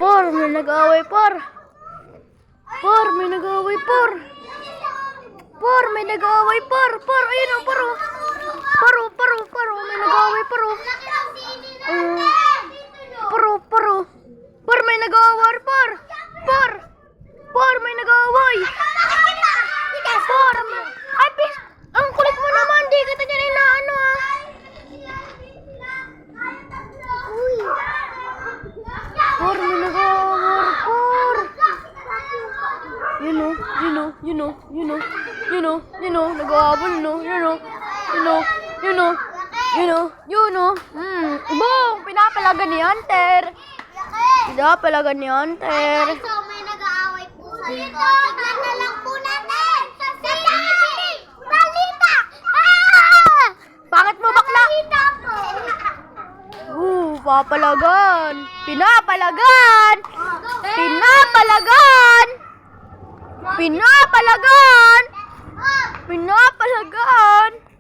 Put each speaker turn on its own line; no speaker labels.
Por, may nag-aaway, por. Por, may nag-aaway, por. Por, may nag-aaway, por. Por, ayun o, paro. Paro, may nag-aaway, paro. Paro. Por, may nag-aaway, por. Por, may nag-aaway. Por, ay, bis, ang kulit mo naman, di kita dyan inaano ah. Por, may nag-aaway, por. You know, nag-aaway, Bong, pinapalaga ni Hunter. Pinapalaga ni Hunter.
So, may nag-aaway po sa dito. Tignan na lang po natin. Balita!
Bakit mo bakla?
Balita po.
Papalagan. Pinapalagan.